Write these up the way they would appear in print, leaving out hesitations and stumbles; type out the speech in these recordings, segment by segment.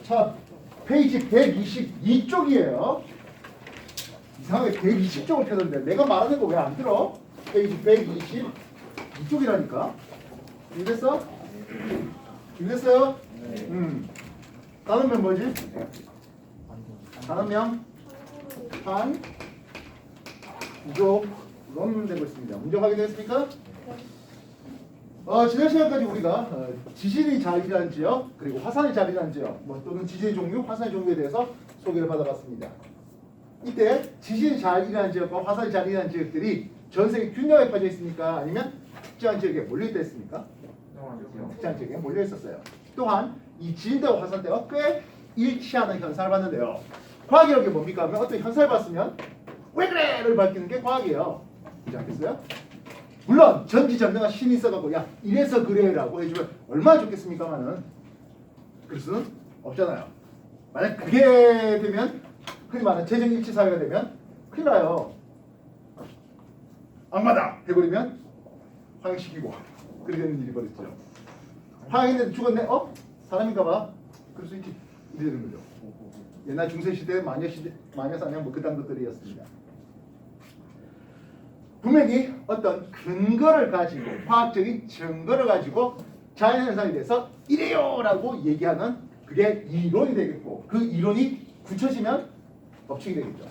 자, 페이지 122쪽이에요. 이상하게 120쪽을 펴던데 내가 말하는 거 왜 안 들어? 페이지 122쪽이라니까. 준비됐어? 준비됐어요? 단어명 뭐지? 단어명 판 구조 론 되고 있습니다. 문제 확인됐습니까? 지난 시간까지 우리가 지진이 자리한 지역 그리고 화산이 자리한 지역 또는 지진의 종류, 화산의 종류에 대해서 소개를 받아봤습니다. 이때 지진이 자리한 지역과 화산이 자리한 지역들이 전 세계 균형에 빠져 있습니까? 아니면 특정한 지역에 몰려있다 했습니까? 특정한 지역에 몰려 있었어요. 또한 이 지진대와 화산대가 꽤 일치하는 현상을 봤는데요. 과학이라는 게 뭡니까? 하면 어떤 현상을 봤으면 왜 그래?를 밝히는 게 과학이에요. 그렇지 않겠어요? 물론 전지전능한 신이 있어갖고 야 이래서 그래라고 해주면 얼마나 좋겠습니까마는 그럴 수는 없잖아요. 만약 그게 되면 흔히 말하는 재정일치 사회가 되면 큰일 나요. 악마다 해버리면 화형시키고 그렇게 되는 일이 벌어지죠. 화형했는데 죽었네? 사람인가봐. 그럴 수 있지. 이래 되는 거죠. 옛날 중세시대 마녀사냥 뭐 그딴 것들이었습니다. 분명히 어떤 근거를 가지고 과학적인 증거를 가지고 자연현상에 대해서 이래요라고 얘기하는 그게 이론이 되겠고 그 이론이 굳혀지면 법칙이 되겠죠.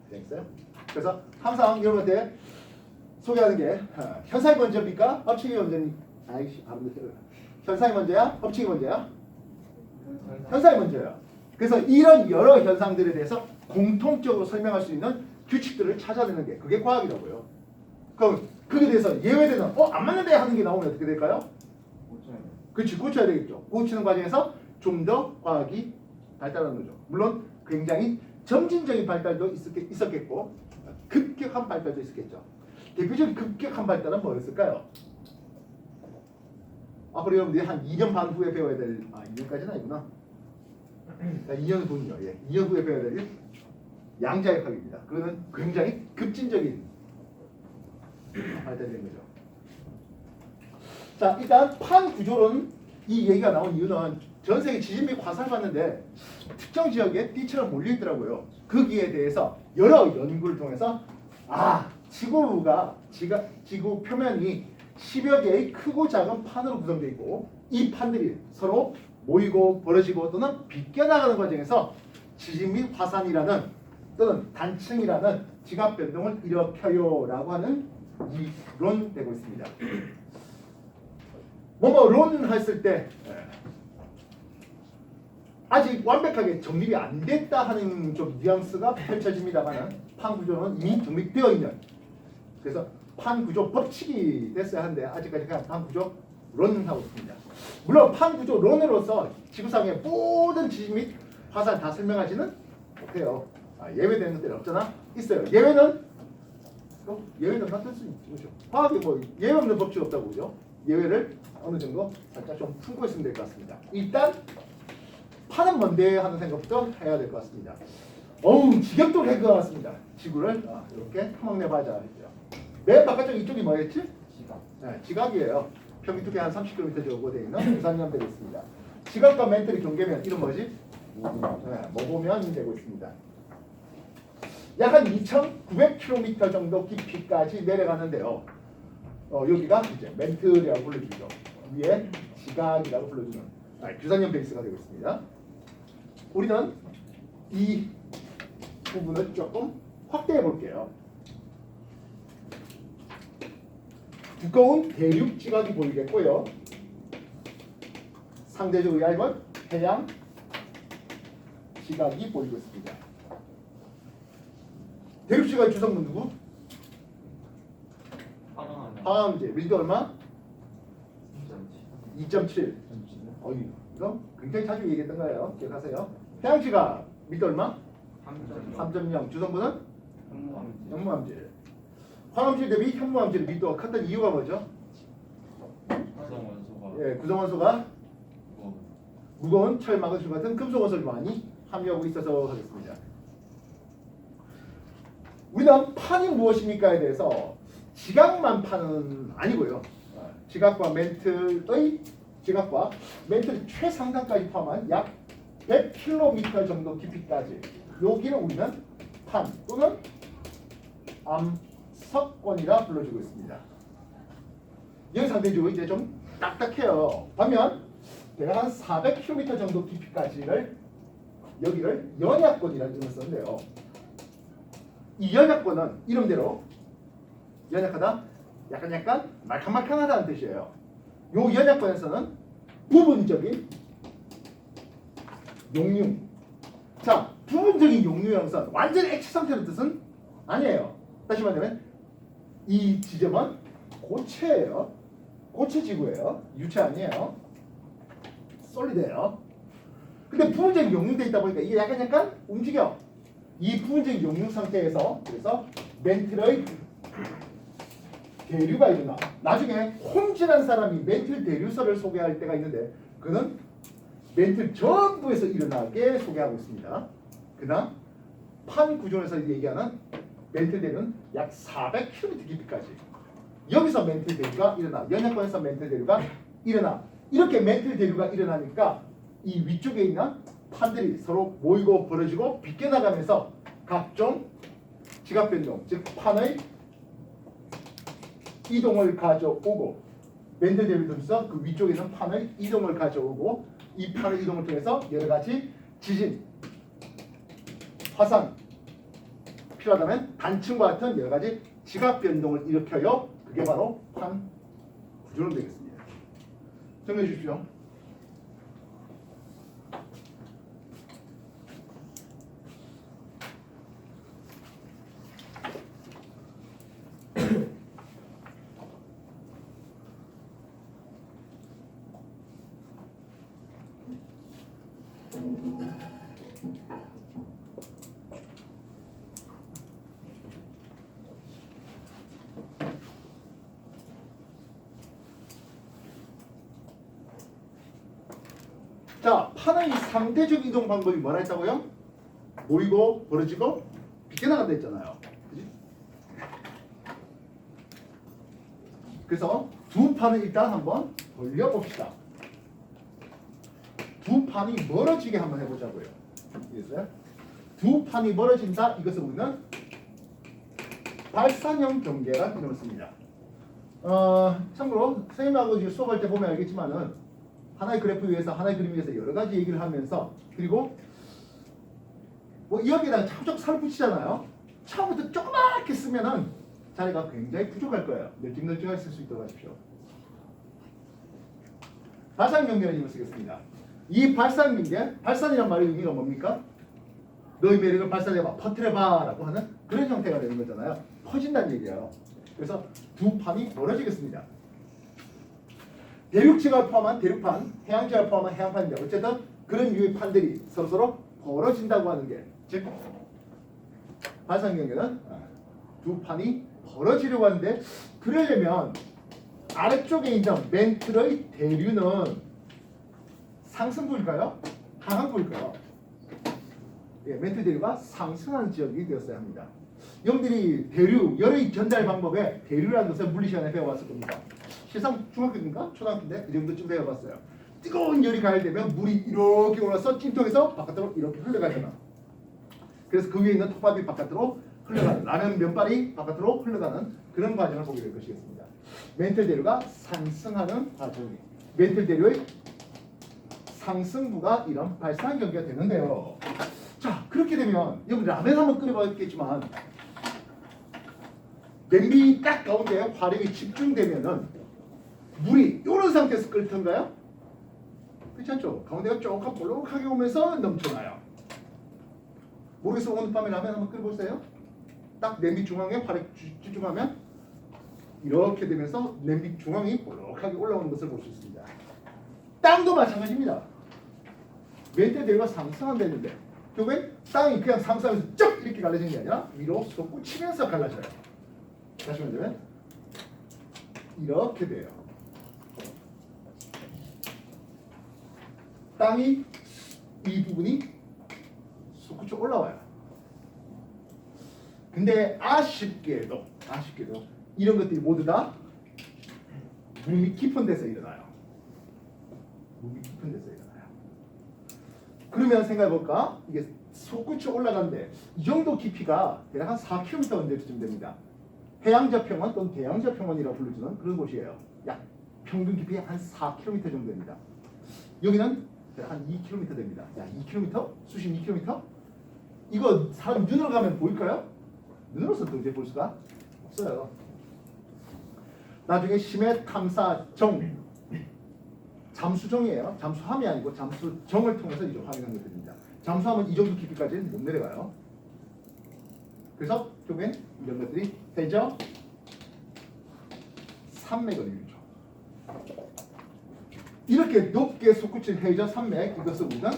되겠어요? 그래서 항상 여러분한테 소개하는 게 현상이 먼저입니까? 법칙이 먼저입니까? 현상이 먼저야? 법칙이 먼저야? 현상이 먼저야. 그래서 이런 여러 현상들에 대해서 공통적으로 설명할 수 있는 규칙들을 찾아내는 게 그게 과학이라고요. 그럼 그게 대해서 예외되는 안 맞는데 하는 게 나오면 어떻게 될까요? 그렇지, 고쳐야 되겠죠. 고치는 과정에서 좀 더 과학이 발달하는 거죠. 물론 굉장히 점진적인 발달도 있었겠고 급격한 발달도 있었겠죠. 대표적인 급격한 발달은 뭐였을까요? 앞으로 여러분들이 한 2년 반 후에 배워야 될 2년까지는 아니구나. 2년 후요. 2년 후에 배워야 될 양자역학입니다. 그거는 굉장히 급진적인 발달된 거죠. 자, 일단 판 구조론 이 얘기가 나온 이유는 전 세계 지진 및 화산을 봤는데 특정 지역에 띠처럼 몰려 있더라고요. 거기에 대해서 여러 연구를 통해서 지구가 지구 표면이 10여 개의 크고 작은 판으로 구성되어 있고 이 판들이 서로 모이고 벌어지고 또는 비껴나가는 과정에서 지진 및 화산이라는 또는 단층이라는 지각 변동을 일으켜요라고 하는 이론되고 있습니다. 론 했을 때 아직 완벽하게 정립이 안 됐다 하는 좀 뉘앙스가 펼쳐집니다만 판 구조는 이미 정립되어 있는 그래서 판 구조 법칙이 됐어야 하는데 아직까지 그냥 판 구조 론하고 있습니다. 물론 판 구조 론으로서 지구상의 모든 지진 및 화산 다 설명하지는 못해요. 예외되는 것들이 없잖아. 있어요. 예외는 만들 수 있죠. 그렇죠? 과학에 뭐 예외 없는 법칙 없다고 그죠? 예외를 어느 정도 살짝 좀 품고 있으면 될 것 같습니다. 일단 판은 뭔데 하는 생각부터 해야 될 것 같습니다. 지겹도록 할 것 같습니다. 지구를 이렇게 탐험해봐자 했죠. 맨 바깥쪽 이쪽이 뭐였지? 지각. 네, 지각이에요. 평균 두께 한 30km 정도 되어 있는 유산연대로 있습니다. 지각과 멘틀이 경계면 이름 뭐지? 모보면이 되고 있습니다. 약 한 2,900km 정도 깊이까지 내려가는데요. 여기가 이제 멘틀이라고 불러주죠. 위에 지각이라고 불러주는 규산염 베이스가 되고 있습니다. 우리는 이 부분을 조금 확대해 볼게요. 두꺼운 대륙 지각이 보이겠고요. 상대적으로 얇은 해양 지각이 보이고 있습니다. 대륙 지각의 주성분 누구? 항암제. 밀도 얼마? 2.7. 이거 굉장히 자주 얘기했던 거예요. 기억하세요. 해양 지각 밀도 얼마? 3.0. 주성분은? 현무암질. 황암질 대비 현무암질의 밀도가 컸던 이유가 뭐죠? 구성원소가 무거운 철, 마그네슘 같은 금속 원소를 많이 함유하고 있어서 하겠습니다. 우리는 판이 무엇입니까에 대해서 지각만 판은 아니고요. 지각과 멘틀의 지각과 멘틀 최상단까지 포함한 약 100km 정도 깊이까지 여기는 우리는 판 또는 암석권이라 불러주고 있습니다. 여기 상대적으로 이제 좀 딱딱해요. 반면 대략 한 400km 정도 깊이까지를 여기를 연약권이라는 이름을 쓰는데요. 이 연약권은 이름대로 연약하다, 약간 말캉말캉하다는 뜻이에요. 요 연약권에서는 부분적인 용융. 자, 부분적인 용융형선 완전 액체 상태의 뜻은 아니에요. 다시 말하면 이 지점은 고체예요. 고체 지구예요. 유체 아니에요. 솔리드예요. 근데 부분적인 용융돼 있다 보니까 이게 약간 움직여. 이 부분적인 용융 상태에서 그래서 멘틀의 대류가 일어나. 나중에 홈즈라는 사람이 멘틀 대류설을 소개할 때가 있는데 그는 멘틀 전부에서 일어나게 소개하고 있습니다. 그다음 판 구조에서 얘기하는 멘틀 대류는 약 400km 깊이까지. 여기서 멘틀 대류가 일어나. 연약권에서 멘틀 대류가 일어나. 이렇게 멘틀 대류가 일어나니까 이 위쪽에 있는 판들이 서로 모이고 벌어지고 비껴나가면서 각종 지각 변동, 즉 판의 이동을 가져오고 멘틀 대류를 통해서 그 위쪽에 있는 판의 이동을 가져오고 이 판의 이동을 통해서 여러 가지 지진, 화산, 필요하다면 단층과 같은 여러 가지 지각 변동을 일으켜요. 그게 바로 판 구조론 되겠습니다. 정리해 주십시오. 자, 판의 상대적 이동 방법이 뭐라 했다고요? 모이고 벌어지고 비껴나간다 했잖아요. 그치? 그래서 두 판을 일단 한번 돌려봅시다. 두 판이 멀어지게 한번 해보자고요. 이해했어요? 두 판이 멀어진다. 이것을 우리는 발산형 경계라는 이름을 씁니다. 참고로 선생님하고 이제 수업할 때 보면 알겠지만은 하나의 그래프 위에서 하나의 그림 위에서 여러 가지 얘기를 하면서 그리고 뭐 여기에다가 차곡차곡 살을 붙이잖아요. 처음부터 조그맣게 쓰면은 자리가 굉장히 부족할 거예요. 널찍널찍하게 쓸 수 있도록 하십시오. 발산 경계는 이걸 쓰겠습니다. 이 발산 경계, 발산이란 말의 의미가 뭡니까? 너의 매력을 발산해봐, 퍼뜨려봐라고 하는 그런 형태가 되는 거잖아요. 퍼진다는 얘기예요. 그래서 두 판이 멀어지겠습니다. 대륙지가 포함한 대륙판, 해양지가 포함한 해양판인데 어쨌든 그런 유의 판들이 서로서로 벌어진다고 하는 게 즉 발산 경계는 두 판이 벌어지려고 하는데 그러려면 아래쪽에 있는 멘틀의 대류는 상승부일까요? 하강부일까요? 예, 멘틀 대류가 상승하는 지역이 되었어야 합니다. 여러분들이 대류, 열의 전달 방법에 대류라는 것을 물리 시간에 배워왔을 겁니다. 실상 중학교인가? 초등학교인데 이 정도쯤 배워봤어요. 뜨거운 열이 가열되면 물이 이렇게 올라서 찜통에서 바깥으로 이렇게 흘러가잖아. 그래서 그 위에 있는 톱밥이 바깥으로 흘러가는 라면 면발이 바깥으로 흘러가는 그런 과정을 보게 될 것이겠습니다. 멘틀 대류가 상승하는 과정이 멘틀 대류의 상승부가 이런 발산 경계가 되는데요. 자, 그렇게 되면 여기 라면 한번 끓여봤겠지만 냄비 딱 가운데 화력이 집중되면은 물이 이런 상태에서 끓던가요? 그렇지 않죠? 가운데가 조금 볼록하게 오면서 넘쳐나요. 모르겠어요. 오늘 밤에 라면 한번 끓여보세요. 딱 냄비 중앙에 화력 집중하면 이렇게 되면서 냄비 중앙이 볼록하게 올라오는 것을 볼 수 있습니다. 땅도 마찬가지입니다. 멘틀 대류가 상승한다는데 결국엔 땅이 그냥 상승하면서 쭉 이렇게 갈라지는 게 아니라 위로 솟구치면서 갈라져요. 다시 말하면 이렇게 돼요. 땅이 이 부분이 솟구쳐 올라와요. 근데 아쉽게도 이런 것들이 모두 다 물이 깊은 데서 일어나요. 물이 깊은 데서 일어나요. 그러면 생각해볼까? 이게 솟구쳐 올라가는데 이 정도 깊이가 대략 한 4km 정도쯤 됩니다. 해양저평원 또는 대양저평원이라고 불러주는 그런 곳이에요. 약 평균 깊이 한 4km 정도 됩니다. 여기는 대략 한 2km 됩니다. 야, 2km? 수심 2km? 이거 사람 눈으로 가면 보일까요? 눈으로서 도저히 볼 수가 없어요. 나중에 심해 탐사정 잠수정이에요. 잠수함이 아니고 잠수정을 통해서 이제 확인한 것들입니다. 잠수함은 이 정도 깊이까지는 못 내려가요. 그래서 결국엔 이런 것들이 해저 산맥을 이루죠. 이렇게 높게 솟구친 해저 산맥, 이것을 우리는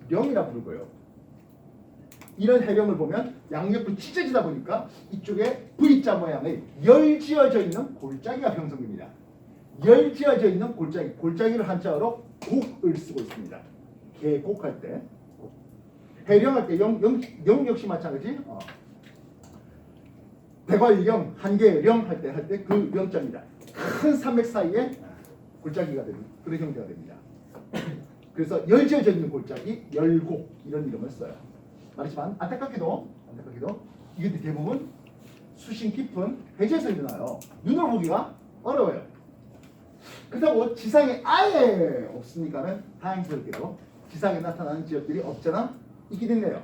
해령이라고 부르고요. 이런 해령을 보면 양옆으로 찢어지다 보니까 이쪽에 V자 모양의 열 지어져 있는 골짜기가 형성됩니다. 열 지어져 있는 골짜기, 골짜기를 한자어로 곡을 쓰고 있습니다. 계곡할 때, 해령할 때 영 역시 마찬가지. 대괄령, 한계령 할 때 그 명자입니다. 큰 산맥 사이에 골짜기가 되는 그런 형태가 됩니다. 그래서 열 지어져 있는 골짜기, 열곡 이런 이름을 써요. 말했지만 안타깝게도 이게 대부분 수심 깊은 해저에서 일어나요. 눈으로 보기가 어려워요. 그렇다고 지상에 아예 없으니까는 다행스럽게도 지상에 나타나는 지역들이 없잖아 있게 됐네요.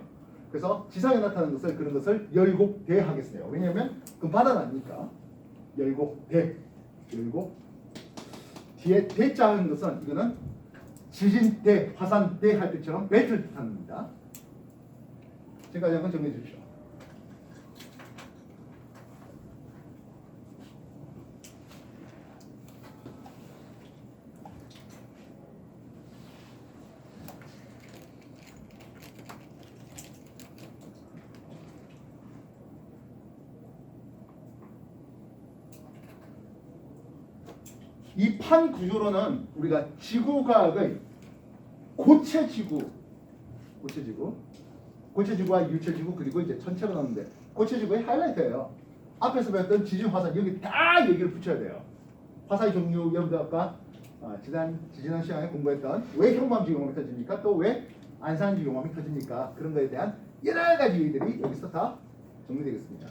그래서 지상에 나타나는 것을 그런 것을 열곡대 하겠어요. 왜냐하면 그 바다는 아니니까. 열곡대, 열곡 뒤에 대자 하는 것은 이거는 지진대, 화산대 할 때처럼 벨트를 뜻합니다. 지금까지 한번 정리해 주십시오. 이 판 구조로는 우리가 지구과학의 고체지구와 유체지구 그리고 이제 전체가 나오는데 고체지구의 하이라이트예요. 앞에서 배웠던 지진, 화산 여기 다 얘기를 붙여야 돼요. 화산의 종류 여러분들 아까 지난 시간에 공부했던 왜 현무암지 용암이 터집니까? 또 왜 안산지 용암이 터집니까? 그런 거에 대한 여러 가지 얘기들이 여기서 다 정리되겠습니다.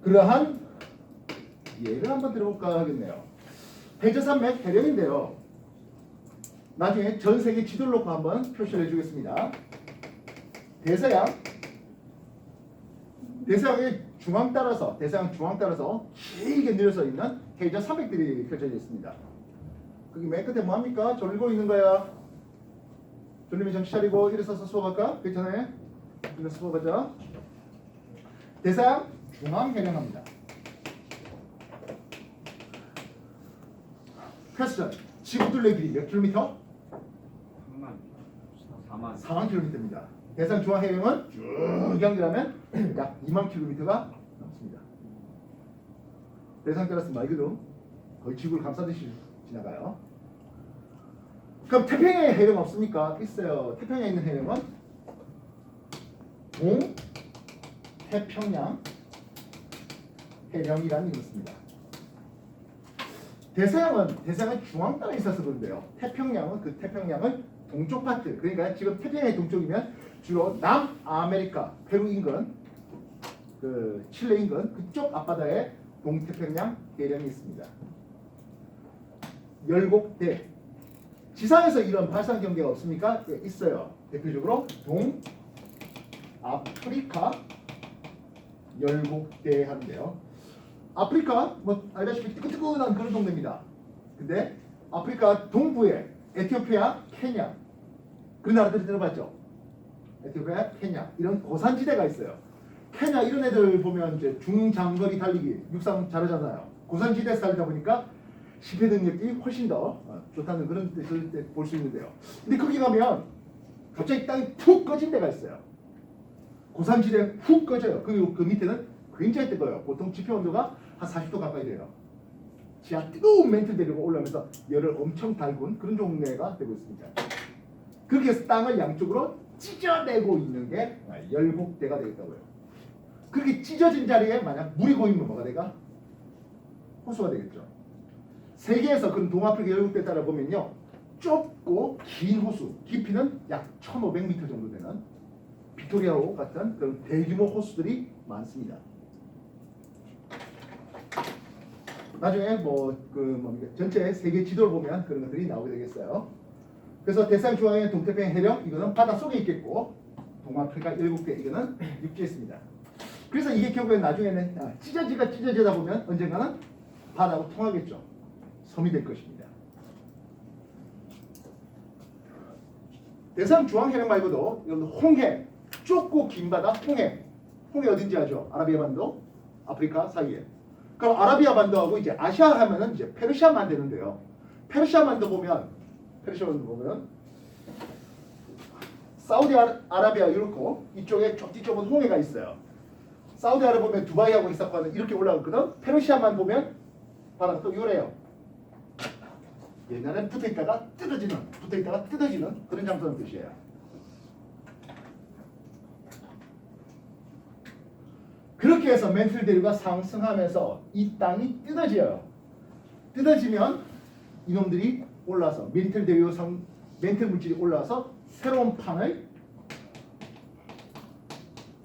그러한 예를 한번 들어볼까 하겠네요. 해저산맥 해령인데요. 나중에 전 세계 지도를 놓고 한번 표시를 해주겠습니다. 대서양의 중앙 따라서 길게 늘어서 있는 해저 산맥들이 펼쳐져 있습니다. 거기 맨 끝에 뭐합니까? 졸고 있는 거야. 졸리면 정신 차리고 일어서서 수업할까? 괜찮아요? 일어서 수업하자. 대서양 중앙 해령합니다. 퀘스천. 지구 둘레 길이 몇 킬로미터? 4만 킬로미터입니다. 대서양 중앙 해령은 쭉 연결하면 약 2만 킬로미터가 넘습니다. 대서양 따라서 말 그대로 거의 지구를 감싸듯이 지나가요. 그럼 태평양에 해령 없습니까? 있어요. 태평양에 있는 해령은 동태평양 해령이라는 이름을 씁니다. 대서양은 중앙 땅에 있어서 그런데요. 태평양은 그 태평양의 동쪽 파트, 그러니까 지금 태평양의 동쪽이면 주로 남아메리카, 페루 인근, 그 칠레 인근 그쪽 앞바다에 동태평양 해령이 있습니다. 열곡대. 지상에서 이런 발산 경계가 없습니까? 네, 있어요. 대표적으로 동아프리카 열곡대 하는데요. 아프리카 뭐 알다시피 뜨끈뜨끈한 그런 동네입니다. 근데 아프리카 동부에 에티오피아, 케냐 그런 나라들이 들어봤죠. 에티오피아, 케냐 이런 고산지대가 있어요. 케냐 이런 애들 보면 이제 중장거리 달리기 육상 잘하잖아요. 고산지대에 살다 보니까 심폐 능력이 훨씬 더 좋다는 그런 뜻을 볼 수 있는데요. 근데 거기 가면 갑자기 땅이 푹 꺼진 데가 있어요. 고산지대 훅 꺼져요. 그리고 그 밑에는 굉장히 뜨거워요. 보통 지표 온도가 한 40도 가까이 돼요. 지하 뜨거운 멘트 내려고 올라오면서 열을 엄청 달군 그런 동네가 되고 있습니다. 그렇게 해서 땅을 양쪽으로 찢어내고 있는 게 열곡대가 되겠다고요. 그렇게 찢어진 자리에 만약 물이 고이면 뭐가 돼가? 호수가 되겠죠. 세계에서 그런 동아프리카 열국대 따라 보면요, 좁고 긴 호수, 깊이는 약 1,500m 정도 되는 빅토리아호 같은 그런 대규모 호수들이 많습니다. 나중에 전체 세계 지도를 보면 그런 것들이 나오게 되겠어요. 그래서 대서양 중앙의 동태평양 해령 이거는 바다 속에 있겠고, 동아프리카 열국대 이거는 육지에 있습니다. 그래서 이게 결국엔 나중에는 찢어지다 보면 언젠가는 바다하고 통하겠죠. 섬이 될 것입니다. 대서양 중앙 해령 말고도 홍해, 좁고 긴 바다 홍해 어딘지 아죠? 아라비아 반도, 아프리카 사이에. 그럼 아라비아 반도하고 이제 아시아 하면은 이제 페르시아만 되는데요. 페르시아만도 보면 사우디아라비아 이렇고 이쪽에 좁은 홍해가 있어요. 사우디아라비아 보면 두바이하고 이사카는 이렇게 올라가거든. 페르시아만 보면 바다가 또 요래요. 옛날에 붙어있다가 뜯어지는 그런 장소는 뜻이에요. 그렇게 해서 멘틀 대류가 상승하면서 이 땅이 뜯어져요. 뜯어지면 이놈들이 올라서 멘틀 물질이 올라와서 새로운 판의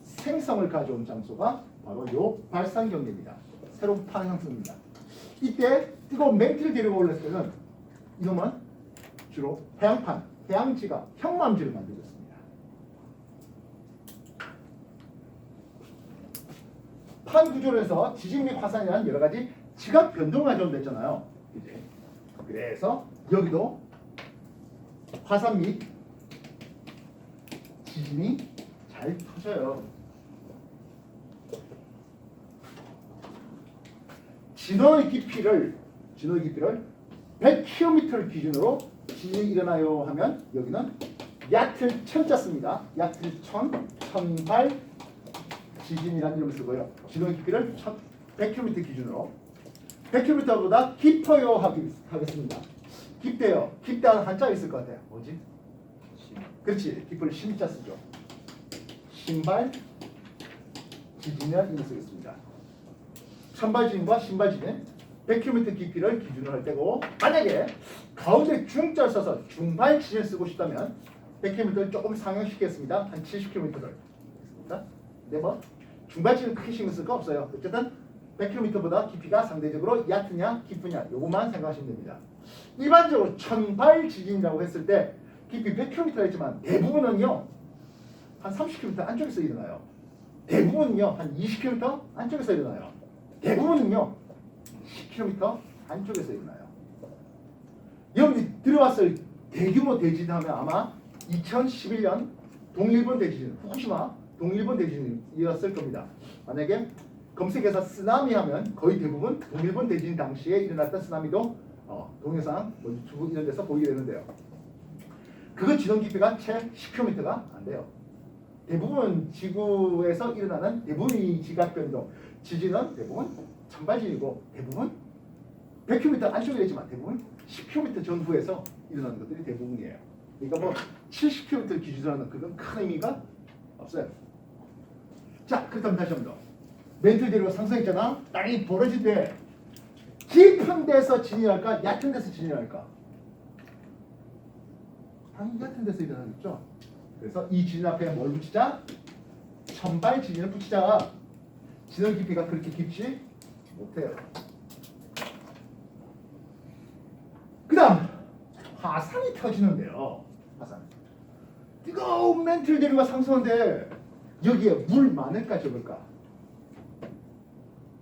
생성을 가져온 장소가 바로 요 발산경계입니다. 새로운 판 형성입니다. 이때 뜨거운 멘틀 대류가 올랐을 때는 이놈은 주로 해양판, 해양지가 형맘지를 만들고 있습니다. 판 구조에서 지진 및 화산이라는 여러 가지 지각 변동이 가져온댔잖아요. 이제 그래서 여기도 화산 및 지진이 잘 터져요. 진원의 깊이를 100km를 기준으로 지진이 일어나요 하면 여기는 얕을 천자 씁니다. 얕을 천발 지진이라는 이름을 쓰고요. 진원의 깊이를 100km 기준으로 100km보다 깊어요 하겠습니다. 깊대요. 깊다는 한자 있을 것 같아요. 뭐지? 그렇지. 깊을 심자 쓰죠. 신발 지진이라는 이름을 쓰겠습니다. 천발 지진과 신발 지진 100km 깊이를 기준으로 할 때고, 만약에 가운데 중자를 써서 중발 지진을 쓰고 싶다면 100km를 조금 상향시키겠습니다. 한 70km를. 근데 뭐 중발 지진은 크게 신경 쓸 거 없어요. 어쨌든 100km보다 깊이가 상대적으로 얕으냐 깊으냐 요것만 생각하시면 됩니다. 일반적으로 천발 지진이라고 했을 때 깊이 100km 했지만 대부분은요 한 30km 안쪽에서 일어나요. 대부분은요 한 20km 안쪽에서 일어나요. 대부분은요 10km 안쪽에서 일어나요. 여기 들어왔을 대규모 대지진 하면 아마 2011년 동일본 대지진, 후쿠시마 동일본 대지진이었을 겁니다. 만약에 검색해서 쓰나미 하면 거의 대부분 동일본 대지진 당시에 일어났던 쓰나미도 동영상, 유튜브 이런 데서 보이게 되는데요. 그거 진원 깊이가 채 10km가 안 돼요. 대부분 지구에서 일어나는 대부분의 지각 변동, 지진은 대부분 천발진이고 대부분 100km 안쪽에 있지만 대부분 10km 전후에서 일어나는 것들이 대부분이에요. 그러니까 뭐 70km를 기준으로 하는 그건 큰 의미가 없어요. 자, 그렇다면 다시 한번 더. 멘틀 대류가 상승했잖아. 땅이 벌어질 때 깊은 데서 진이 할까? 얕은 데서 진이 할까? 당연히 얕은 데서 일어나겠죠. 그래서 이 지진 앞에 뭘 붙이자? 천발 지진을 붙이자. 진원 깊이가 그렇게 깊지 못해요. 그 다음 화산이 터지는데요. 화산. 뜨거운 멘틀 대류가 상승하는데 여기에 물 많을까 적을까?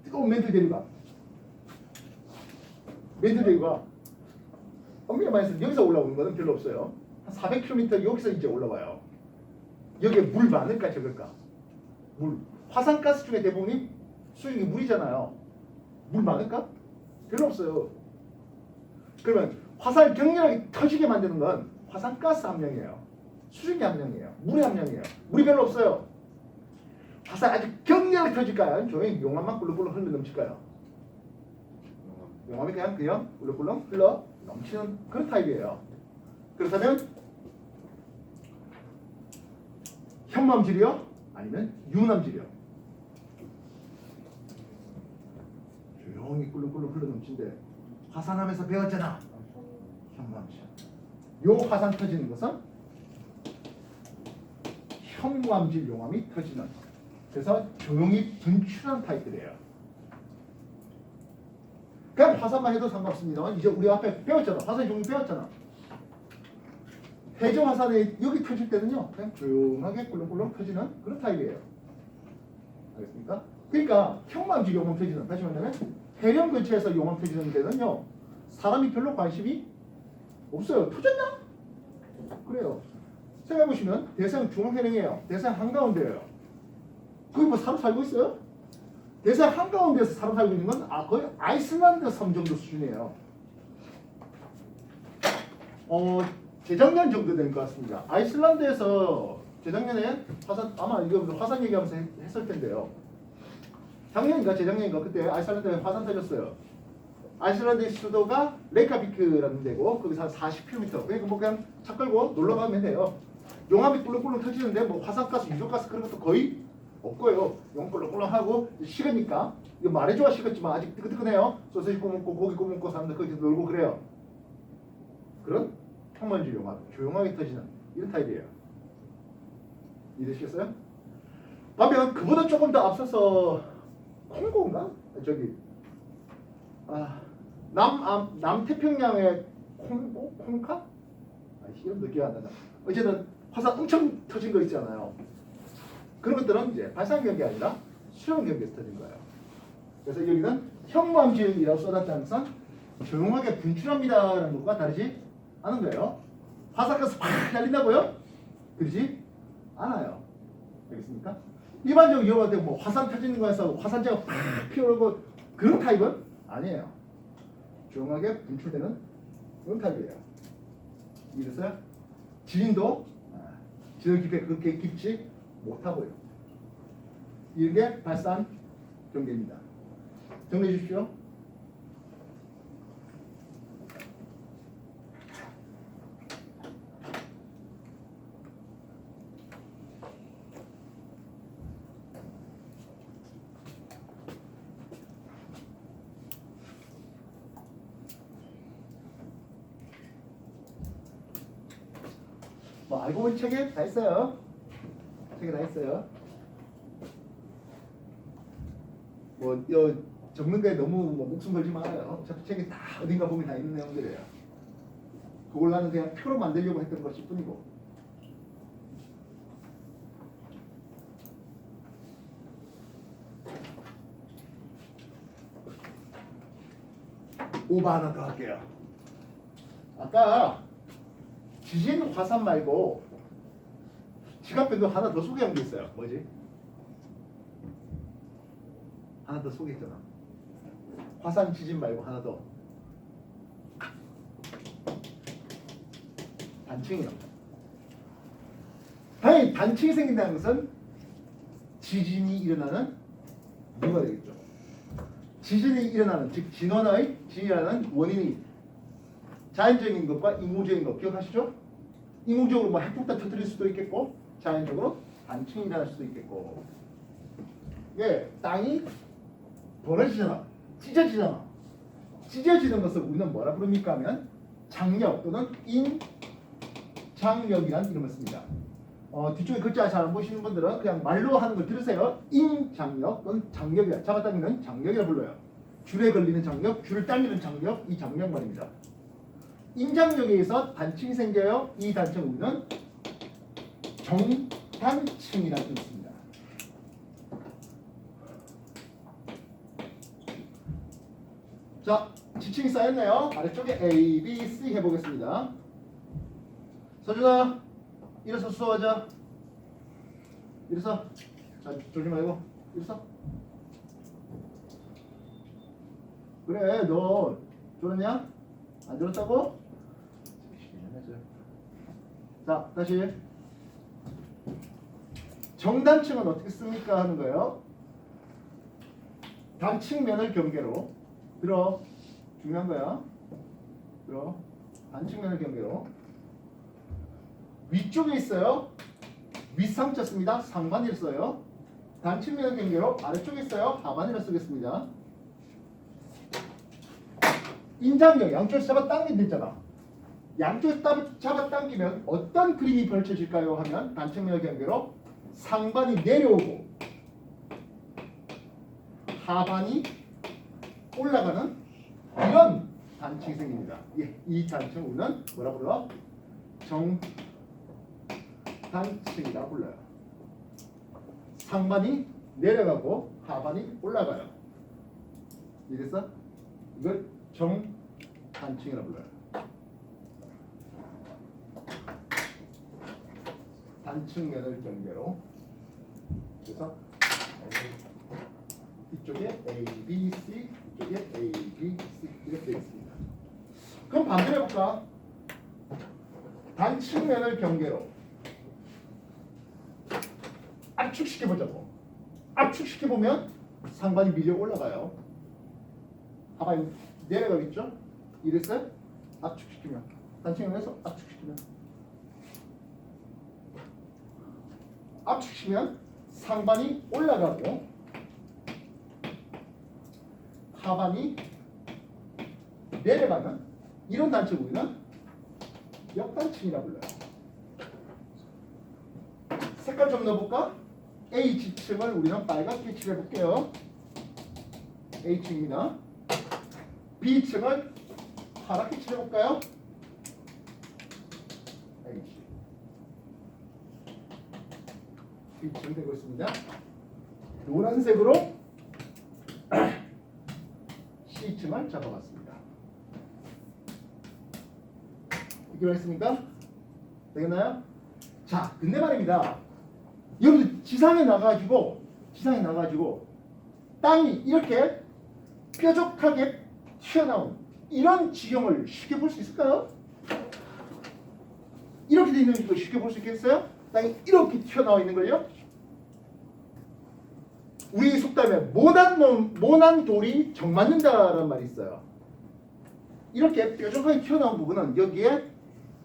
뜨거운 멘틀 대류가 엄밀히 말해서 여기서 올라오는 것은 별로 없어요. 한 400km 여기서 이제 올라와요. 여기에 물 많을까 적을까? 물. 화산가스 중에 대부분이 수증기 물이잖아요. 물 많을까? 별로 없어요. 그러면 화산을 격렬하게 터지게 만드는 건 화산가스 함량이에요. 수증기 함량이에요. 물의 함량이에요. 물이 별로 없어요. 화산 아주 격렬하게 터질까요? 조용히 용암만 꿀렁꿀렁 흘러 넘칠까요? 용암이 그냥 꿀렁꿀렁 흘러 넘치는 그런 타입이에요. 그렇다면 현맘질이요? 아니면 유남질이요? 용이 꿀렁꿀렁 흘러넘친데 화산하면서 배웠잖아. 현무암질. 요 화산 터지는 것은 현무암질 용암이 터지는. 그래서 조용히 분출하는 타입들이에요. 그냥 화산만 해도 상관없습니다만 이제 우리 앞에 배웠잖아. 화산의 종류 배웠잖아. 해저 화산에 여기 터질 때는요 그냥 조용하게 꿀렁꿀렁 터지는 그런 타입이에요. 알겠습니까? 그러니까 현무암질 용암 터지는, 다시 말하면 해령 근처에서 용암 터지는 데는요 사람이 별로 관심이 없어요. 터졌나? 그래요. 생각해보시면 대서양 중앙해령이에요. 대서양 한가운데예요. 거기 뭐 사람 살고 있어요? 대서양 한가운데에서 사람 살고 있는 건 거의 아이슬란드 섬 정도 수준이에요. 재작년 정도 된 것 같습니다. 아이슬란드에서 재작년에 화산, 아마 이거 화산 얘기하면서 했을 텐데요. 작년인가 재작년인가 그때 아이슬란드에 화산 터졌어요. 아이슬란드의 수도가 레이카비크라는 데고 거기서 한 40km. 그러니까 뭐 그냥 차 끌고 놀러 가면 돼요. 용암이 꿀렁꿀렁 터지는데 뭐 화산가스, 유족가스 그런 것도 거의 없고요. 용암 꿀렁꿀렁하고 식으니까 이거 말해줘야 식었지만 아직 뜨끈뜨끈해요. 소세지 구워먹고 고기 구워먹고 사람들 거기서 놀고 그래요. 그런 현무암질 용암, 조용하게 터지는 이런 타입이에요. 이해되시겠어요? 반면 그보다 조금 더 앞서서 콩고인가? 저기 남태평양의 콩카? 이름도 기억 안 난다. 어쨌든 화산 엄청 터진 거 있잖아요. 그런 것들은 이제 발산 경계 아니라 수영 경계에서 터진 거예요. 그래서 여기는 현무암질이라고 써놨다는 것은 조용하게 분출합니다라는 것과 다르지 않은 거예요. 화산가스 팍 날린다고요? 그러지 않아요. 알겠습니까? 일반적으로 이용할 때 뭐 화산 터지는 거에서 화산재가 팍 피어오르고 그런 타입은 아니에요. 조용하게 분출되는 그런 타입이에요. 이래서 지진도 지진 깊이 그렇게 깊지 못하고요. 이게 발산 경계입니다. 정리해 주십시오. 뭐 알고 보니 책에 다 있어요. 책에 다 있어요. 뭐 적는 거에 너무 목숨 걸지 말아요. 어차피 책에 다 어딘가 보면 다 있는 내용들이에요. 그걸 나는 그냥 표로 만들려고 했던 것일 뿐이고. 오버 하나 더 할게요. 아까 지진 화산 말고 지각변도 하나 더 소개한 게 있어요. 뭐지? 하나 더 소개했잖아. 화산 지진 말고 하나 더. 단층이요. 당연히 단층이 생긴다는 것은 지진이 일어나는 이유가 되겠죠. 지진이 일어나는, 즉 진원의 진이라는 원인이 자연적인 것과 인공적인 것 기억하시죠? 인공적으로 뭐 핵폭탄 터뜨릴 수도 있겠고 자연적으로 단층이 일어날 수도 있겠고. 예, 땅이 벌어지잖아. 찢어지잖아. 찢어지는 것을 우리는 뭐라 부릅니까 하면 장력 또는 인장력이라는 이름을 씁니다. 뒤쪽에 글자 잘 안 보시는 분들은 그냥 말로 하는 걸 들으세요. 인장력 또는 장력이야. 잡아당기는 장력이라 불러요. 줄에 걸리는 장력, 줄을 당기는 장력, 이 장력 말입니다. 인장력에 의해서 단층이 생겨요. 이 단층 우리는 정단층이라고 있습니다. 자, 지층이 쌓였네요. 아래쪽에 A, B, C 해보겠습니다. 서준아, 일어서 수업하자. 일어서. 자, 졸지 말고 일어서. 그래, 너 졸았냐? 안 졸았다고? 자, 다시. 정단층은 어떻게 씁니까 하는 거예요. 단층면을 경계로 들어. 중요한 거야. 들어. 단층면을 경계로. 위쪽에 있어요. 윗상자 씁니다. 상반일 써요. 단층면을 경계로 아래쪽에 있어요. 하반일을 쓰겠습니다. 인장력 양쪽에서 잡아당기면 되잖아. 양쪽에서 잡아당기면 어떤 그림이 펼쳐질까요? 하면 단층면을 경계로 상반이 내려오고 하반이 올라가는 이런 단층이 생깁니다. 이 단층 우리는 뭐라 불러? 정단층이라 불러요. 상반이 내려가고 하반이 올라가요. 이래서 이걸 정단층이라 불러요. 단층면을 경계로. 그래서 이쪽에 A, B, C, 이쪽에 A, B, C 이렇게 되어 있습니다. 그럼 반대로 해볼까? 단층면을 경계로 압축시켜보자고. 압축시켜보면 상반이 밀려 올라가요. 하반이 내려가겠죠? 이래서 압축시키면 단층면에서 압축시키면 상반이 올라가고 하반이 내려가는 이런 단층 우리는 역단층이라 불러요. 색깔 좀 넣어볼까? H층을 우리는 빨갛게 칠해볼게요. H층입니다. B층을 파랗게 칠해볼까요? H. B층 되고 있습니다. 노란색으로 C층을 잡아봤습니다. 이해했습니까? 되겠나요? 자, 근데 말입니다. 여러분 지상에 나가지고 땅이 이렇게 뾰족하게 튀어나온 이런 지형을 쉽게 볼 수 있을까요? 이렇게 돼 있는 거 쉽게 볼 수 있겠어요? 땅이 이렇게 튀어나와 있는 걸요? 우리 속담에 모난 돌이 정 맞는다라는 말이 있어요. 이렇게 뾰족하게 튀어나온 부분은 여기에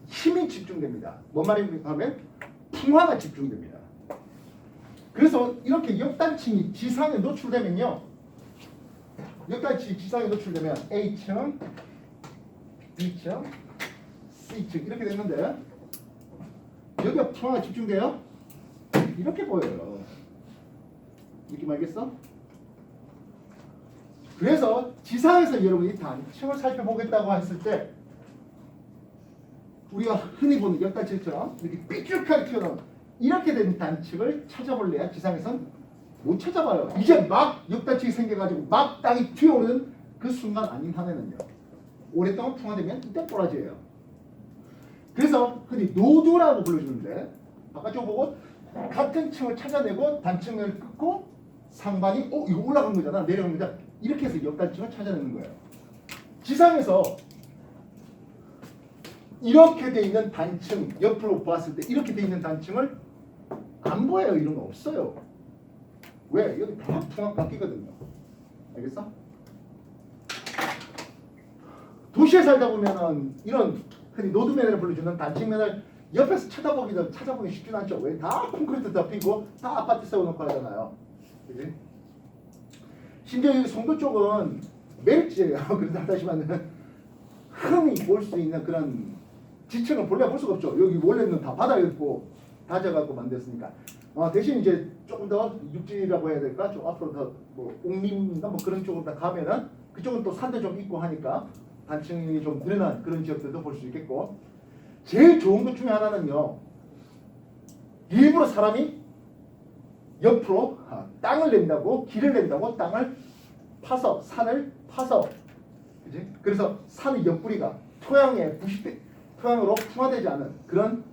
힘이 집중됩니다. 뭔 말입니까 하면 풍화가 집중됩니다. 그래서 이렇게 역단층이 지상에 노출되면요. 역단층이 지상에 노출되면 A층, B층, C층 이렇게 됐는데 여기가 풍화가 집중돼요? 이렇게 보여요. 이렇게 말겠어? 그래서 지상에서 여러분이 단층을 살펴보겠다고 했을 때 우리가 흔히 보는 역단층처럼 이렇게 삐죽하게 튀어나온 이렇게 된 단층을 찾아볼래야 지상에선 못 찾아봐요. 이제 막 역단층이 생겨가지고 막 땅이 튀어오르는 그 순간 아닌 한에는요. 오랫동안 풍화되면 이때 꼬라지예요. 그래서 흔히 노두라고 불러주는데 바깥쪽 보고 같은 층을 찾아내고 단층을 끊고 상반이 이거 올라간 거잖아. 내려간 거잖아. 이렇게 해서 역단층을 찾아내는 거예요. 지상에서 이렇게 돼 있는 단층 옆으로 보았을 때 이렇게 돼 있는 단층을 안 보여요. 이런 거 없어요. 왜? 여기 다 풍화 바뀌거든요. 알겠어? 도시에 살다 보면은 이런 흔히 노드면을 불러주는 단층면을 옆에서 찾아보기 쉽진 않죠. 왜? 다 콘크리트 덮이고 다 아파트 세워놓고 하잖아요. 그지? 심지어 여기 송도 쪽은 매일지예요. 그래서 하다시마는 흔히 볼 수 있는 그런 지층을 본래 볼 수가 없죠. 여기 원래는 다 바다였고 다져갖고 만들었으니까. 대신 이제 조금 더 육지라고 해야 될까? 좀 앞으로 더뭐 옥림인가 뭐 그런 쪽으로 다 가면은 그쪽은 또 산도 좀 있고 하니까 단층이 좀 늘어난 그런 지역들도 볼 수 있겠고. 제일 좋은 것 중에 하나는요. 일부러 사람이 옆으로 땅을 낸다고 길을 낸다고 땅을 파서 산을 파서 그지? 그래서 산의 옆구리가 토양으로 풍화되지 않은 그런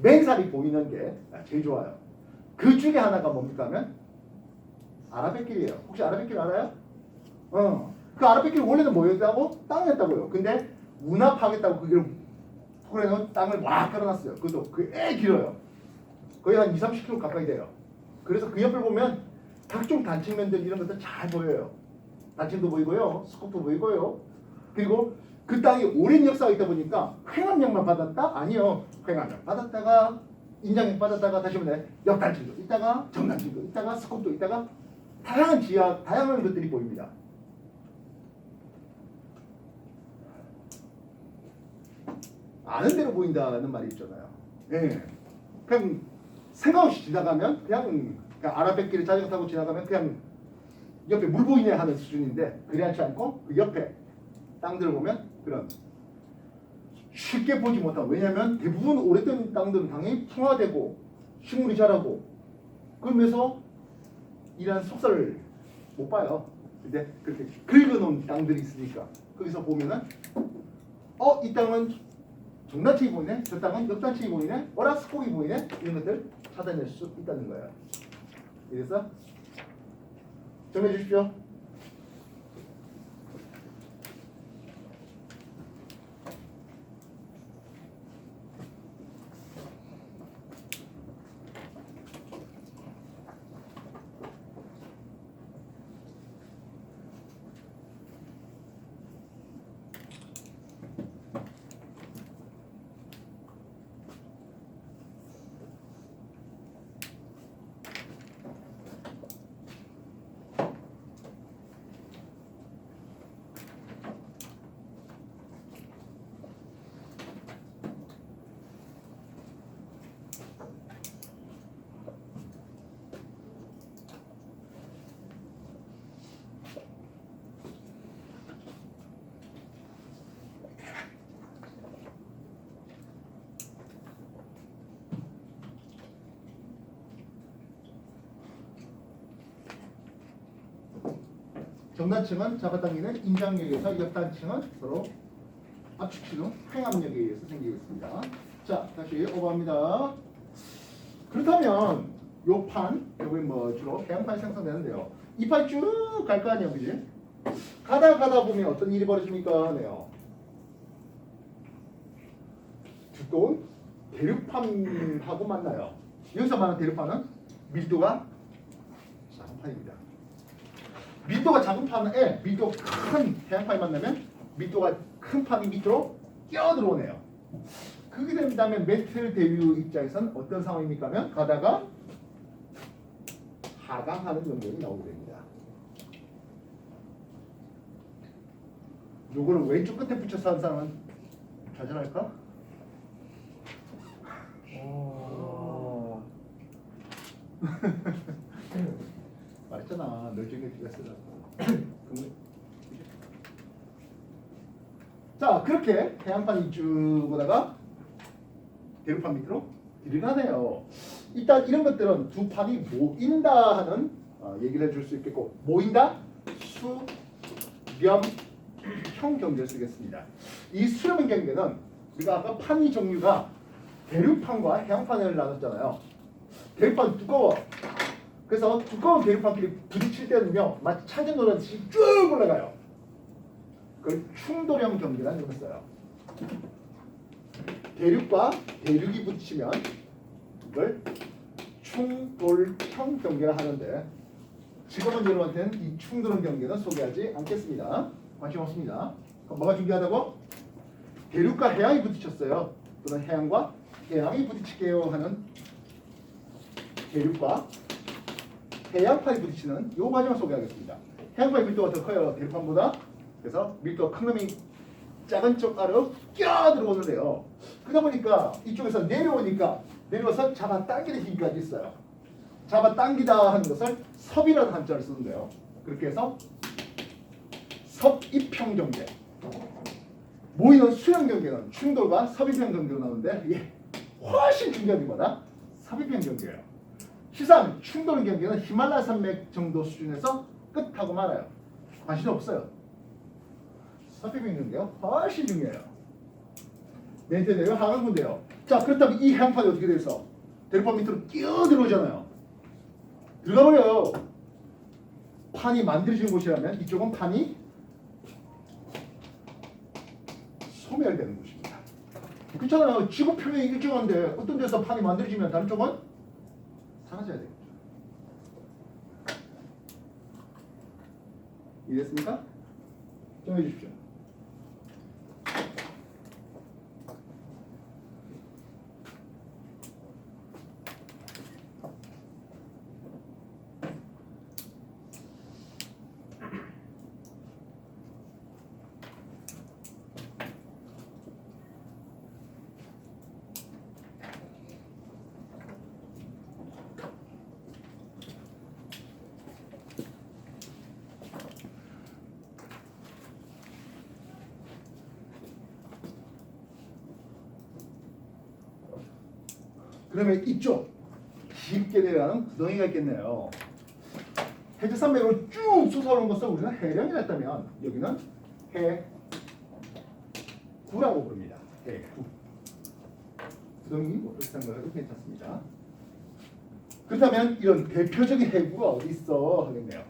맨살이 보이는 게 제일 좋아요. 그 중에 하나가 뭡니까 하면 아라뱃길이에요. 혹시 아라뱃길 알아요? 그 아라뱃길 원래는 뭐였다고? 땅이었다고요. 근데 운합하겠다고 그래서 땅을 막 깔아놨어요. 그것도 꽤 길어요. 거의 한 20-30km 가까이 돼요. 그래서 그 옆을 보면 각종 단층면들 이런 것들 잘 보여요. 단층도 보이고요. 스컵도 보이고요. 그리고 그 땅이 오랜 역사가 있다 보니까 횡압력만 받았다? 아니요. 횡압력 받았다가 인장력 받았다가 다시 보면 역단층도 있다가 정단층도 있다가 스컵도 있다가 다양한 것들이 보입니다. 아는 대로 보인다는 말이 있잖아요. 예. 그냥 생각 없이 지나가면 그냥 아라뱃길을 자전거 타고 지나가면 그냥 옆에 물 보이네 하는 수준인데 그렇지 않고 그 옆에 땅들을 보면 그런 쉽게 보지 못하고 왜냐하면 대부분 오래된 땅들은 당연히 풍화되고 식물이 자라고 그러면서 이런 속살을 못 봐요. 근데 그렇게 긁어놓은 땅들이 있으니까 거기서 보면은 이 땅은 종단층이 보이네, 저 땅은 역단층이 보이네, 오락스폭이 보이네 이런 것들 찾아낼 수 있다는 거예요. 그래서 정해 주십시오. 정단층은 잡아당기는 인장력에 의해서 역단층은 서로 압축시는 횡압력에 의해서 생기고 있습니다. 자, 다시 오버합니다. 그렇다면 요 판, 요게 뭐 주로 해양판이 생성되는데요. 이 판 쭉 갈 거 아니에요, 그지? 가다 보면 어떤 일이 벌어집니까? 네요. 두꺼운 대륙판하고 만나요. 여기서 말하는 대륙판은 밀도가 작은 판입니다. 밀도가 작은 판에 밀도 큰 해양판이 만나면 밀도가 큰 판이 밑으로 끼어 들어오네요. 그렇게 된다면 메틀 대류 입장에서는 어떤 상황입니까? 하면 가다가 하강하는 연결이 나오게 됩니다. 요거를 왼쪽 끝에 붙여서 하는 사람은 좌절할까? 말했잖아. 널찍이 죽였으라고. 자, 그렇게 해안판이 쭉 오다가 대륙판 밑으로 들어가네요. 일단 이런 것들은 두 판이 모인다 하는 얘기를 해줄 수 있겠고, 모인다 수렴형 경계를 쓰겠습니다. 이 수렴형 경계는 우리가 아까 판의 종류가 대륙판과 해안판을 나눴잖아요. 대륙판 두꺼워. 그래서 두꺼운 대륙판끼리 부딪힐 때는요, 마치 차진 노란듯이 쭉 올라가요. 그걸 충돌형 경계라는 걸 써요. 대륙과 대륙이 부딪히면 이걸 충돌형 경계라 하는데 지금은 여러분한테는 이 충돌형 경계는 소개하지 않겠습니다. 관심 없습니다. 그럼 뭐가 중요하다고? 대륙과 해양이 부딪혔어요. 또는 해양과 해양이 부딪힐게요 하는 대륙과 해양판이 부딪히는 이 과정을 소개하겠습니다. 해양판의 밀도가 더 커요. 대륙판보다. 그래서 밀도가 큰 놈이 작은 쪽 아래로 끼어 들어오는데요. 그러다 보니까 이쪽에서 내려와서 잡아당기는 힘까지 있어요. 잡아당기다 하는 것을 섭이라는 한자를 쓰는데요. 그렇게 해서 섭입형 경계. 모이는 수렴 경계는 충돌과 섭입형 경계로 나오는데 이게 훨씬 중요한 게 뭐다? 섭입형 경계예요. 시상 충돌 경계는 히말라야 산맥 정도 수준에서 끝하고 말아요. 관심 없어요. 섭입형 경계가 훨씬 중요해요. 멘트네요. 하강군데요. 자, 그렇다면 이 해양판이 어떻게 돼서 대륙판 밑으로 끼어 들어오잖아요. 들어가 버려요. 판이 만들어지는 곳이라면 이쪽은 판이 소멸되는 곳입니다. 그렇잖아요. 지구 표면이 일정한데 어떤 데서 판이 만들어지면 다른 쪽은 사라져야 되겠죠. 이해됐습니까? 정해 주십시오. 그러면 이쪽 깊게 내려가는 구덩이가 있겠네요. 해저산맥으로 쭉 솟아오는 것을 우리는 해령이라 했다면 여기는 해구라고 부릅니다. 해구. 구덩이 뭐 그렇게 생각해도 괜찮습니다. 그렇다면 이런 대표적인 해구가 어디 있어 하겠네요.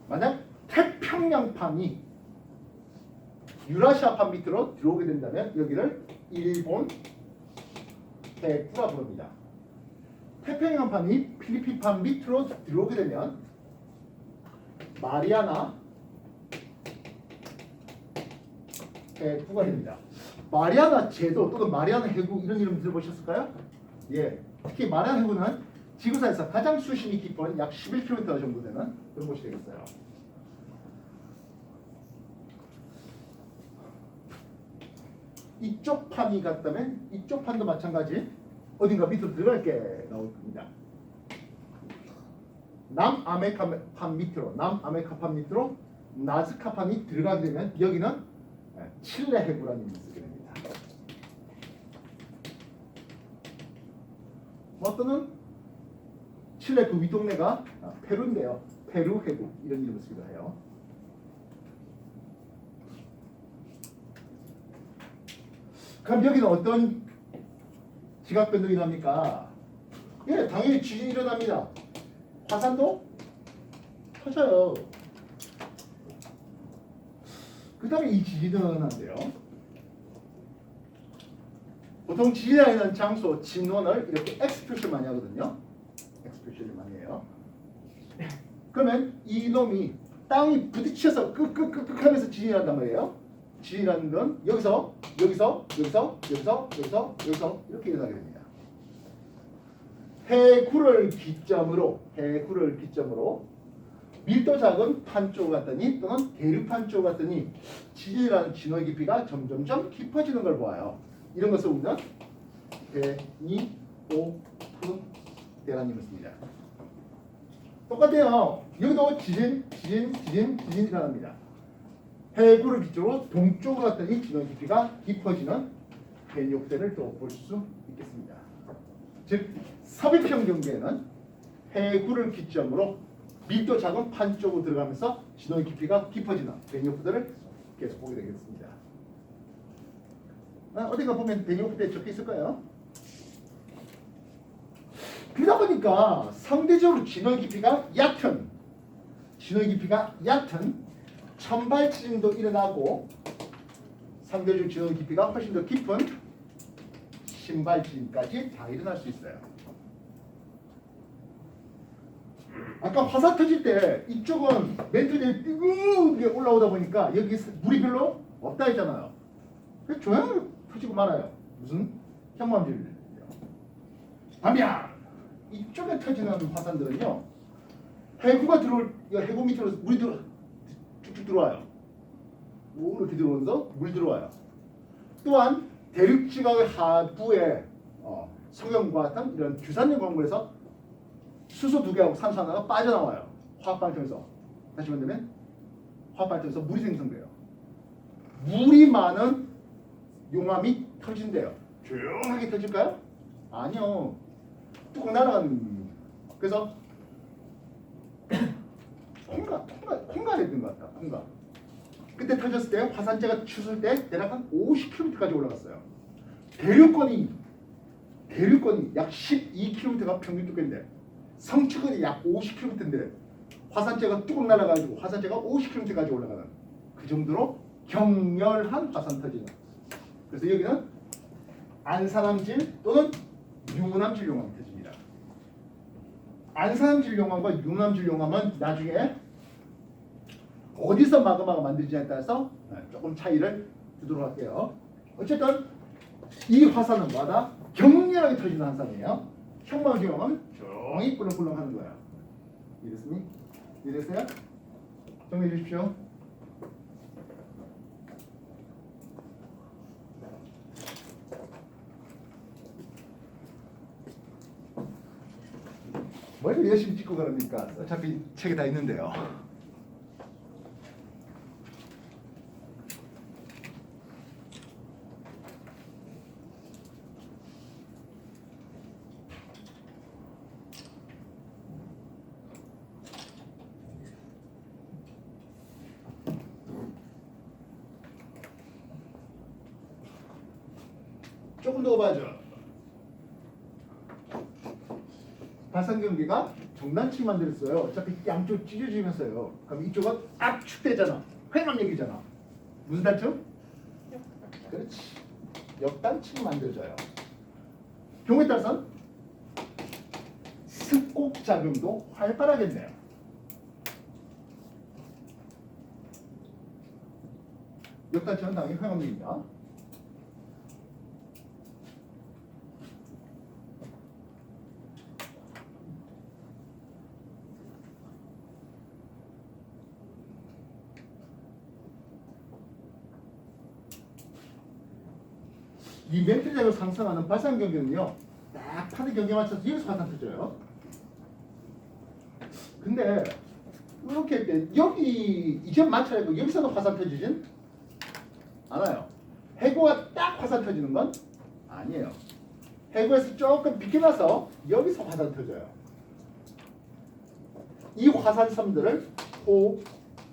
만약 태평양판이 유라시아판 밑으로 들어오게 된다면 여기를 일본 해구라 부릅니다. 태평양판이 필리핀판 밑으로 들어오게 되면 마리아나 해구가 됩니다. 마리아나 제도 또는 마리아나 해구 이런 이름 들어보셨을까요? 예, 특히 마리아나 해구는 지구상에서 가장 수심이 깊은 약 11km 정도 되는 그런 곳이 되겠어요. 이쪽 판이 같다면 이쪽 판도 마찬가지 어딘가 밑으로 들어갈 게 나올 겁니다. 남아메리카판 밑으로 나즈카판이 들어가게 되면 여기는 칠레 해구라는 이름을 쓰게 됩니다. 어떤은 칠레 그 윗동네가 페루인데요. 페루 해구 이런 이름을 쓰기도 해요. 그럼 여기는 어떤 지각 변동이 납니까? 예, 당연히 지진이 일어납니다. 화산도 터져요. 그 다음에 이 지진은 한데요. 보통 지진이 나는 장소, 진원을 이렇게 엑스표시를 많이 하거든요. 엑스표시를 많이 해요. 그러면 이놈이 땅이 부딪혀서 끄끄끄끄 하면서 지진이 난단 말이에요. 지진이라는 건 여기서 이렇게 일어나게 됩니다. 해구를 기점으로 밀도 작은 판 쪽 같더니 또는 대륙판 쪽 같더니 지진이라는 진원 깊이가 점점점 깊어지는 걸 보아요. 이런 것을 우리는 베니오픈대라는 이름을 씁니다. 똑같아요. 여기도 지진이 일어납니다. 해구를 기초로 동쪽으로 갔더니 진원 깊이가 깊어지는 베니오픈대를 또 볼 수 있겠습니다. 즉 서비평 경계에는 해구를 기점으로 밀도 작은 판 쪽으로 들어가면서 진원 깊이가 깊어지는 베니오픈대를 계속 보게 되겠습니다. 어딘가 보면 베니오픈대 적혀 있을 거예요. 그러다 보니까 상대적으로 진원 깊이가 얕은 천발 지진도 일어나고 상대적으로 진원 깊이가 훨씬 더 깊은 신발 지진까지 다 일어날 수 있어요. 아까 화산 터질 때 이쪽은 멘트들이 뜨거운게 올라오다 보니까 여기 물이 별로 없다 했잖아요. 조용히 터지고 말아요. 무슨 현무암질이에요. 반면 이쪽에 터지는 화산들은요, 해구가 들어올 해구 밑으로 물이 쭉쭉 들어와요. 이렇게 들어오면서 물이 들어와요. 또한 대륙 지각의 하부에 석영과 같은 이런 규산염 광물에서 수소 2개하고 산소 하나가 빠져나와요. 화학반을 통해서. 다시 말하면 화학반을 통해서 물이 생성돼요. 물이 많은 용암이 터진대요. 조용하게 터질까요? 아니요. 뚜껑 날아가는. 그래서 콩가 됐던 것 같다. 콩가. 그때 터졌을 때 화산재가 추술 때 대략 한 50km까지 올라갔어요. 대륙권이 약 12km가 평균 두께인데 성층권이 약 50km인데 화산재가 뚜껑 날아가지고 화산재가 50km까지 올라가는 그 정도로 격렬한 화산 터지는. 그래서 여기는 안산암질 또는 유문암질 용암이 터집니다. 안산암질 용암과 유문암질 용암은 나중에 어디서 마그마가 만들어지냐에 따라서 조금 차이를 두도록 할게요. 어쨌든 이 화산은 마다 격렬하게 터지는 화산이에요. 현무암질 용암은 조용히 꿀렁꿀렁 하는 거예요. 이해됐습니까? 이해됐어요? 정리해 주십시오. 뭐 이렇게 열심히 찍고 그럽니까? 어차피 책에 다 있는데요. 조금 더 봐줘. 발산 경계가 정단층 만들었어요. 어차피 양쪽 찢어지면서요. 그럼 이쪽은 압축되잖아. 회감력이잖아. 무슨 단층? 그렇지. 역단층 만들어져요. 경우에 따라서는 습곡 작용도 활발하겠네요. 역단층은 당연히 회감력입니다. 이 멘트적으로 상승하는 발산 경계는요, 딱 파드 경계에 맞춰서 여기서 화산 터져요. 근데 이렇게 할 때 여기 이제 맞춰야 여기서도 화산 터지진 않아요. 해구가 딱 화산 터지는 건 아니에요. 해구에서 조금 비켜나서 여기서 화산 터져요. 이 화산섬들을 호,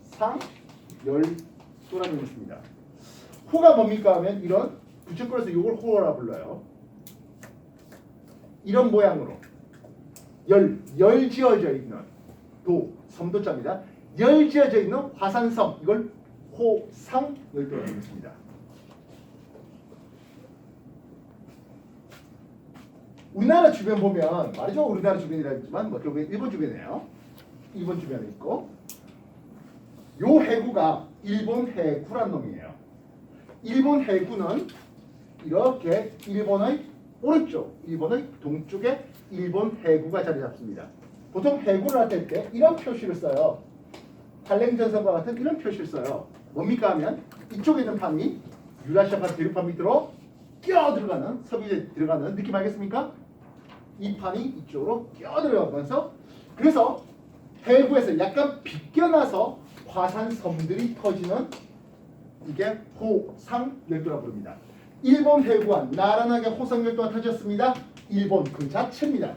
상, 열도라고 했습니다. 호가 뭡니까 하면 이런 부채꼴에서 이걸 호라 불러요. 이런 모양으로 열 지어져 있는 섬도자입니다. 열 지어져 있는 화산섬, 이걸 호상열도라고 했습니다. 우리나라 주변 보면 말이죠. 우리나라 주변이라 했지만 뭐 결국에 일본 주변이에요. 일본 주변에 있고, 요 해구가 일본 해구란 놈이에요. 일본 해구는 이렇게 일본의 오른쪽, 일본의 동쪽에 일본 해구가 자리 잡습니다. 보통 해구를 나타낼 때 이런 표시를 써요. 한랭전선과 같은 이런 표시를 써요. 뭡니까 하면 이쪽에 있는 판이 유라시아판 대륙판 밑으로 끼어 들어가는, 서비스에 들어가는 느낌 알겠습니까? 이 판이 이쪽으로 끼어 들어가면서, 그래서 해구에서 약간 비껴나서 화산섬들이 터지는, 이게 호상열도라고 부릅니다. 일본 해구와 나란하게 호상열도가 터졌습니다. 일본 그 자체입니다.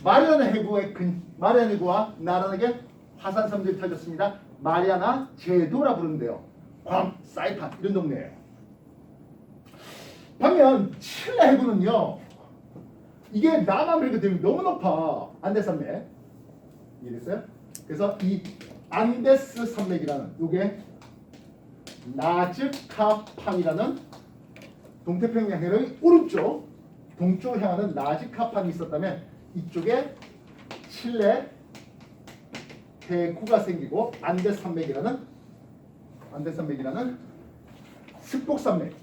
마리아나 해구와 나란하게 화산섬들이 터졌습니다. 마리아나 제도라 부르는데요. 괌, 사이판 이런 동네예요. 반면 칠레 해구는요, 이게 남아메리카 대륙이 너무 높아. 안데스 산맥 이해됐어요? 그래서 이 안데스 산맥이라는, 요게 나즈카판이라는 동태평양 해의 오른쪽 동쪽을 향하는 나즈카판이 있었다면, 이쪽에 칠레 해구가 생기고 안데스 산맥이라는 습곡산맥,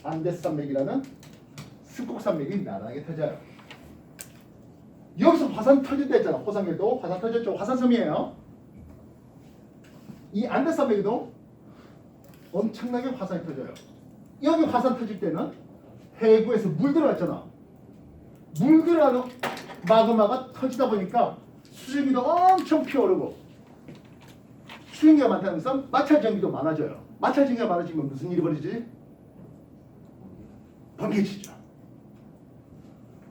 안데스 산맥이라는 습곡산맥이 나란하게 터져요. 여기서 화산 터진다 했잖아. 호상열도 화산 터졌죠. 화산섬이에요. 이 안데스 산맥에도 엄청나게 화산이 터져요. 여기 화산 터질 때는 해구에서 물 들어갔잖아. 물 들어가는 마그마가 터지다 보니까 수증기도 엄청 피어오르고, 수증기가 많다는 것은 마찰 전기도 많아져요. 마찰 전기가 많아지면 무슨 일이 벌어지지? 번개치죠.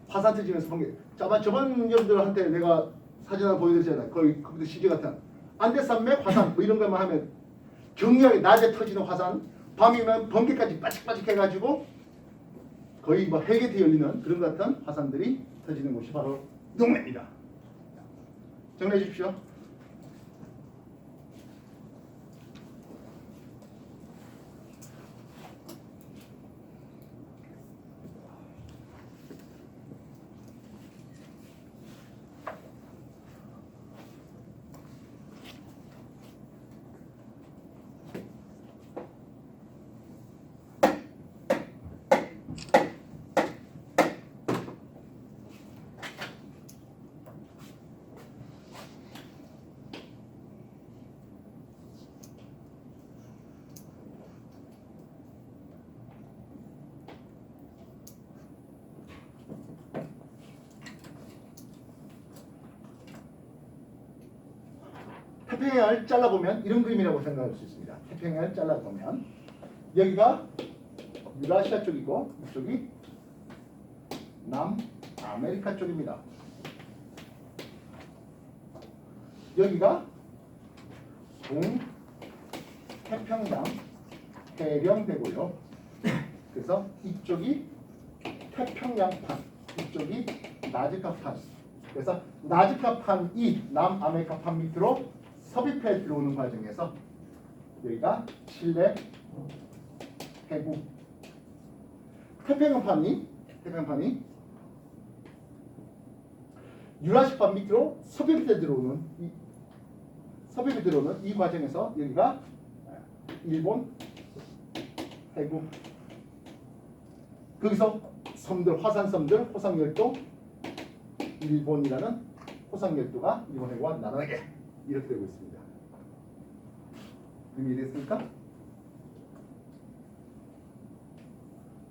화산 터지면서 번개. 저번 여러분들한테 내가 사진 하나 보여드렸잖아요. 거기도 CG 같은 안데산맥 화산 뭐 이런 것만 하면 격렬하게 낮에 터지는 화산, 밤이면 번개까지 빠직빠직 해가지고 거의 뭐 해계태 열리는 그런 같은 화산들이 터지는 곳이 바로 동네입니다. 정리해 주십시오. 태평양을 잘라보면 이런 그림이라고 생각할 수 있습니다. 태평양을 잘라보면 여기가 유라시아 쪽이고 이쪽이 남아메리카 쪽입니다. 여기가 동태평양 해령대고요. 그래서 이쪽이 태평양판, 이쪽이 나즈카판. 그래서 나즈카판이 남아메리카판 밑으로 섭입해 들어오는 과정에서 여기가 칠레, 페루, 태평양판이 유라시판 밑으로 섭입해 들어오는 이 과정에서 여기가 일본, 태국, 거기서 섬들, 화산섬들, 호상열도, 일본이라는 호상열도가 일본 해구와 나란하게 이렇게 되고 있습니다. 이해됐습니까?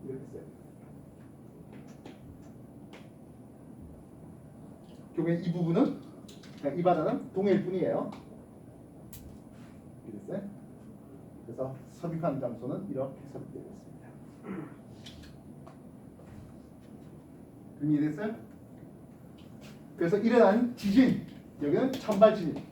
이렇게 써요. 결국엔 이 부분은 이 바다는 동해일 뿐이에요. 이랬어요. 그래서 섭입한 장소는 이렇게 섭입되어 있습니다. 이해됐어요? 그래서 일어난 지진, 여기는 찬발 지진.